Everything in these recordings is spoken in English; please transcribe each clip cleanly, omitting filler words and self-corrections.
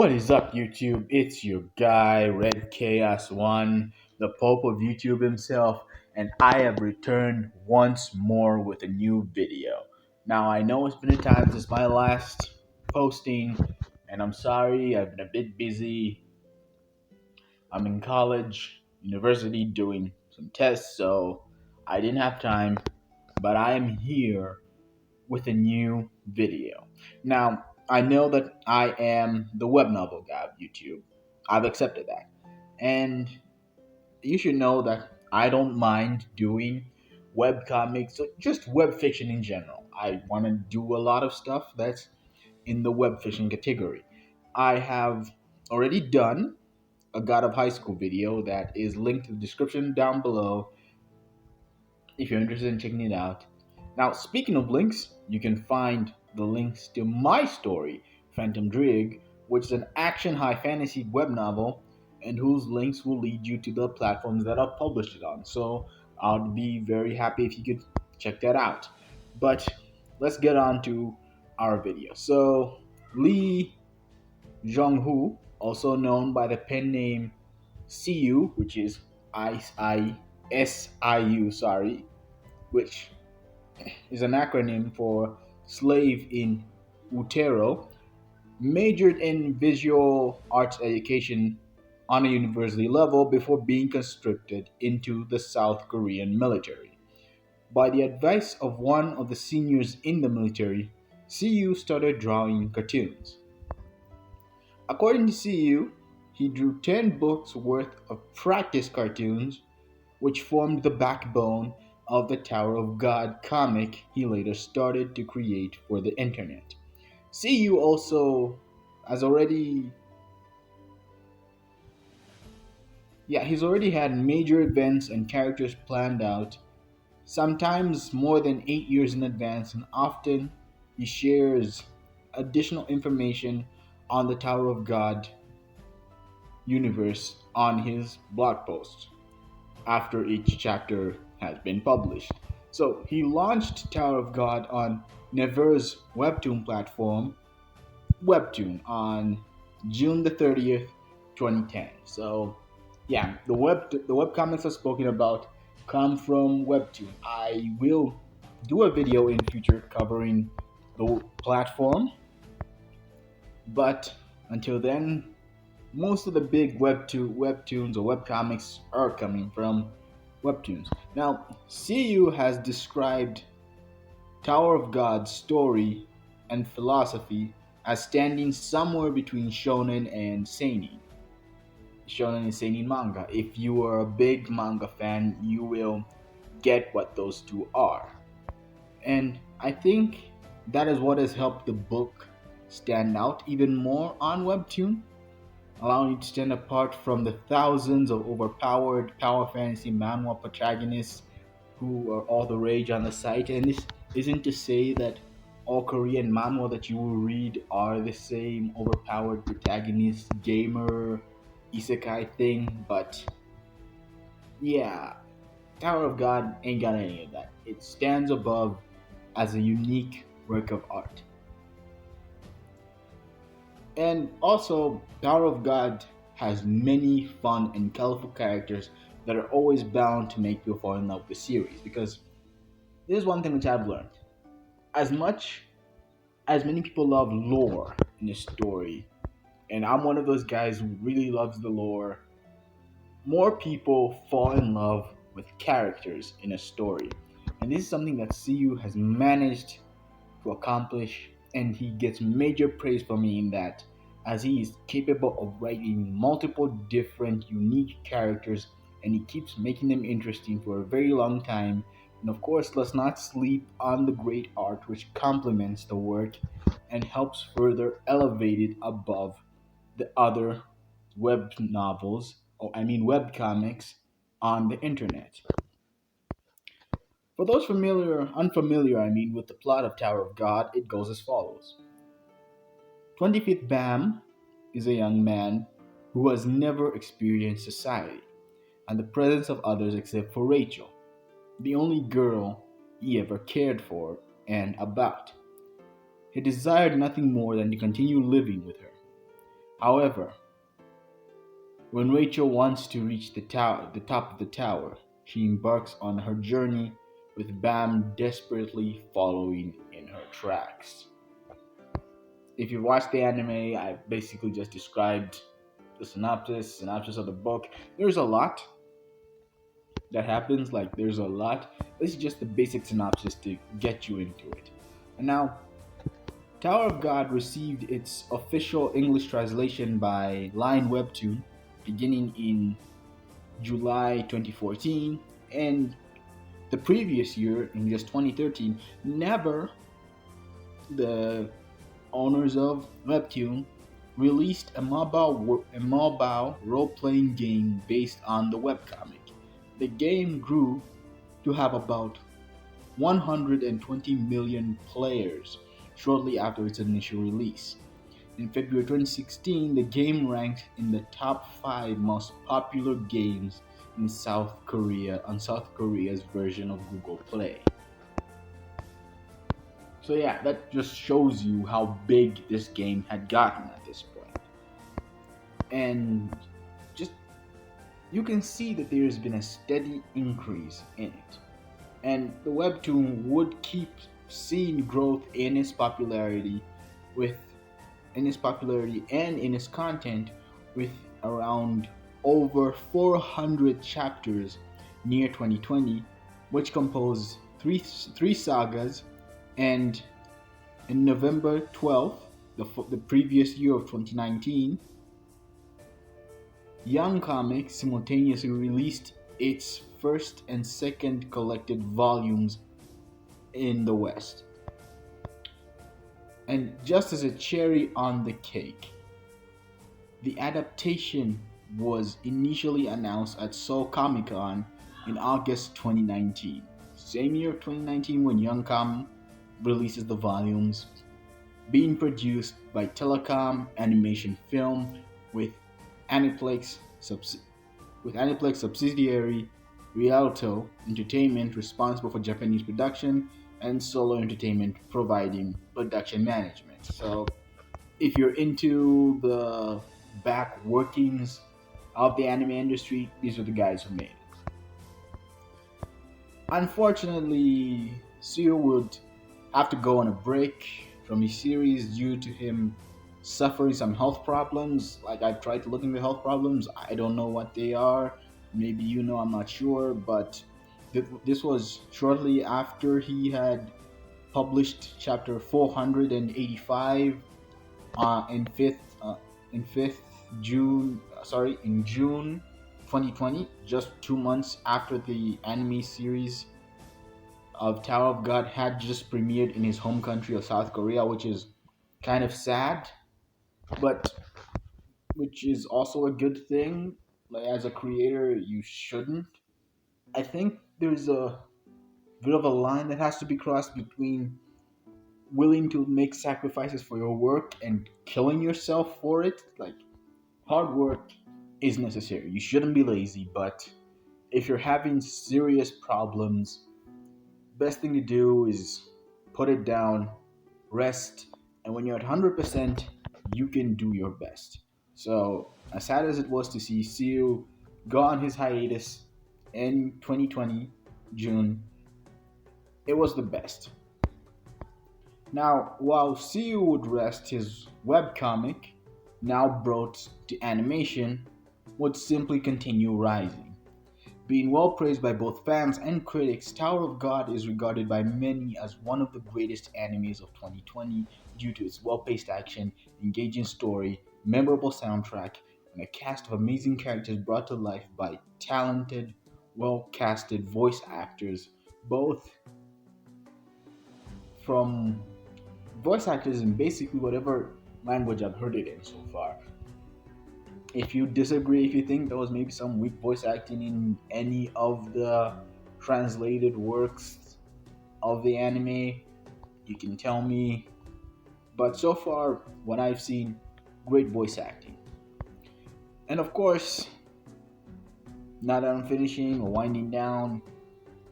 What is up, YouTube? It's your guy, Red Chaos One, the Pope of YouTube himself, and I have returned once more with a new video. Now, I know it's been a time since my last posting, and I'm sorry, I've been a bit busy. I'm in college, university, doing some tests, so I didn't have time, but I am here with a new video. Now, I know that I am the web novel guy of YouTube. I've accepted that. And you should know that I don't mind doing web comics or just web fiction in general. I want to do a lot of stuff that's in the web fiction category. I have already done a God of High School video that is linked in the description down below if you're interested in checking it out. Now, speaking of links, you can find the links to my story, Phantom Ddraig, which is an action high fantasy web novel, and whose links will lead you to the platforms that I've published it on. So I'd be very happy if you could check that out. But let's get on to our video. So Lee Jong-hoo, also known by the pen name CU, which is ISIU, sorry, which is an acronym for Slave in Utero, majored in visual arts education on a university level before being conscripted into the South Korean military. By the advice of one of the seniors in the military, CU started drawing cartoons. According to CU, he drew 10 books worth of practice cartoons, which formed the backbone of the Tower of God comic he later started to create for the internet. CU also has already he's already had major events and characters planned out, sometimes more than 8 years in advance, and often he shares additional information on the Tower of God universe on his blog posts after each chapter has been published. So he launched Tower of God on Never's Webtoon platform, Webtoon, on June the 30th, 2010. So yeah, the web comics I've spoken about come from Webtoon. I will do a video in future covering the platform, but until then, most of the big webtoons or webcomics are coming from webtoons. Now, CU has described Tower of God's story and philosophy as standing somewhere between shonen and seinen. Shonen and seinen manga. If you are a big manga fan, you will get what those two are. And I think that is what has helped the book stand out even more on Webtoon, allowing it to stand apart from the thousands of overpowered power fantasy manhwa protagonists who are all the rage on the site. And this isn't to say that all Korean manhwa that you will read are the same overpowered protagonist, gamer, isekai thing, but yeah, Tower of God ain't got any of that. It stands above as a unique work of art. And also, Tower of God has many fun and colorful characters that are always bound to make you fall in love with the series. Because there's one thing which I've learned. As much as many people love lore in a story, and I'm one of those guys who really loves the lore, more people fall in love with characters in a story. And this is something that CU has managed to accomplish, and he gets major praise from me in that, as he is capable of writing multiple different unique characters, and he keeps making them interesting for a very long time. And of course, let's not sleep on the great art which complements the work and helps further elevate it above the other web novels, or I mean web comics on the internet. For those unfamiliar, with the plot of Tower of God, it goes as follows. 25th Bam is a young man who has never experienced society and the presence of others except for Rachel, the only girl he ever cared for and about. He desired nothing more than to continue living with her. However, when Rachel wants to reach the top of the tower, she embarks on her journey with Bam desperately following in her tracks. If you watch the anime, I basically just described the synopsis of the book. There's a lot that happens, like there's a lot. This is just the basic synopsis to get you into it. And now, Tower of God received its official English translation by Line Webtoon beginning in July 2014, and the previous year, in just 2013, never the owners of Webtoon released a mobile role-playing game based on the webcomic. The game grew to have about 120 million players shortly after its initial release. In February 2016, the game ranked in the top 5 most popular games in South Korea on South Korea's version of Google Play. So yeah, that just shows you how big this game had gotten at this point. And just you can see that there's been a steady increase in it. And the webtoon would keep seeing growth with in its popularity and in its content, with around over 400 chapters near 2020, which compose three sagas. And in November 12th, the previous year of 2019, Young Comics simultaneously released its first and second collected volumes in the West. And just as a cherry on the cake, the adaptation was initially announced at Seoul Comic Con in August 2019. Same year of 2019 when Young Com releases the volumes, being produced by Telecom Animation Film with Aniplex, subsidiary Rialto Entertainment responsible for Japanese production, and Solo Entertainment providing production management. So if you're into the back workings of the anime industry, these are the guys who made it. Unfortunately, Seo would have to go on a break from his series due to him suffering some health problems. Like, I've tried to look into health problems. I don't know what they are. Maybe you know, I'm not sure. But this was shortly after he had published chapter 485 in 5th June. In June 2020, just 2 months after the anime series of Tower of God had just premiered in his home country of South Korea, which is kind of sad, but which is also a good thing. Like, as a creator, you shouldn't. I think there's a bit of a line that has to be crossed between willing to make sacrifices for your work and killing yourself for it. Like, hard work is necessary. You shouldn't be lazy, but if you're having serious problems, best thing to do is put it down, rest, and when you're at 100%, you can do your best. So, as sad as it was to see Seo go on his hiatus in 2020, June, it was the best. Now, while Seo would rest, his webcomic, now brought to animation, would simply continue rising. Being well praised by both fans and critics, Tower of God is regarded by many as one of the greatest animes of 2020 due to its well-paced action, engaging story, memorable soundtrack, and a cast of amazing characters brought to life by talented, well-casted voice actors, both from voice actors in basically whatever language I've heard it in so far. If you disagree, if you think there was maybe some weak voice acting in any of the translated works of the anime, you can tell me. But so far, what I've seen, great voice acting. And of course, now that I'm finishing or winding down,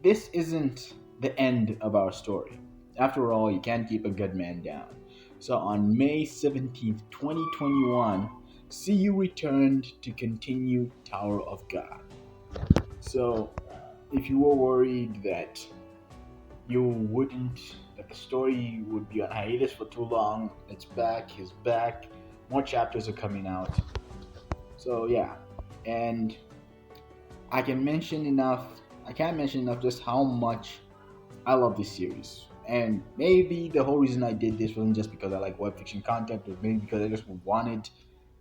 this isn't the end of our story. After all, you can't keep a good man down. So on May 17th, 2021, see you returned to continue Tower of God. So, if you were worried that you wouldn't, that the story would be on hiatus for too long, it's back, he's back, more chapters are coming out. So, yeah, and I can mention enough, I can't mention enough just how much I love this series. And maybe the whole reason I did this wasn't just because I like web fiction content, or maybe because I just wanted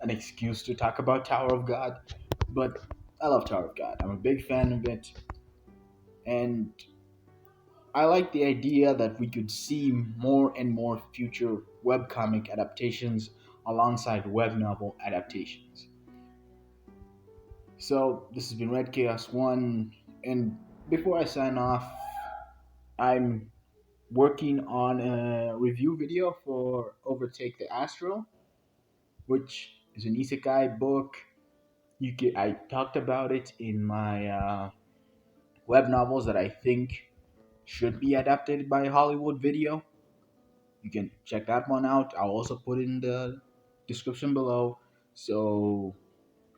an excuse to talk about Tower of God. But I love Tower of God. I'm a big fan of it. And I like the idea that we could see more and more future webcomic adaptations alongside web novel adaptations. So this has been Red Chaos 1. And before I sign off, I'm working on a review video for Overtake the Astral, which is an isekai book. I talked about it in my web novels that I think should be adapted by Hollywood Video. You can check that one out. I'll also put it in the description below. So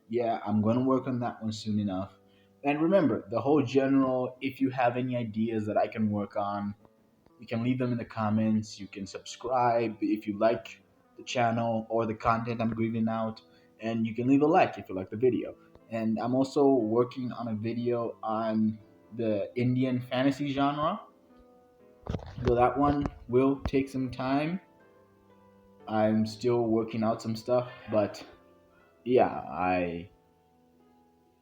yeah, I'm gonna work on that one soon enough. And remember, the whole general. If you have any ideas that I can work on, you can leave them in the comments. You can subscribe if you like the channel or the content I'm giving out, and you can leave a like if you like the video. And I'm also working on a video on the Indian fantasy genre. So that one will take some time. I'm still working out some stuff, but yeah, I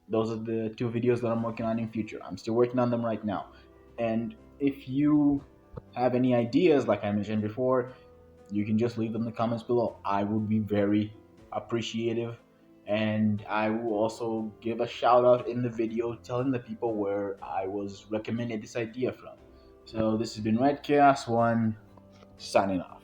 those are the two videos that I'm working on in future. I'm still working on them right now. And if you have any ideas, like I mentioned before, you can just leave them in the comments below. I would be very appreciative. And I will also give a shout out in the video telling the people where I was recommended this idea from. So this has been Red Chaos 1 signing off.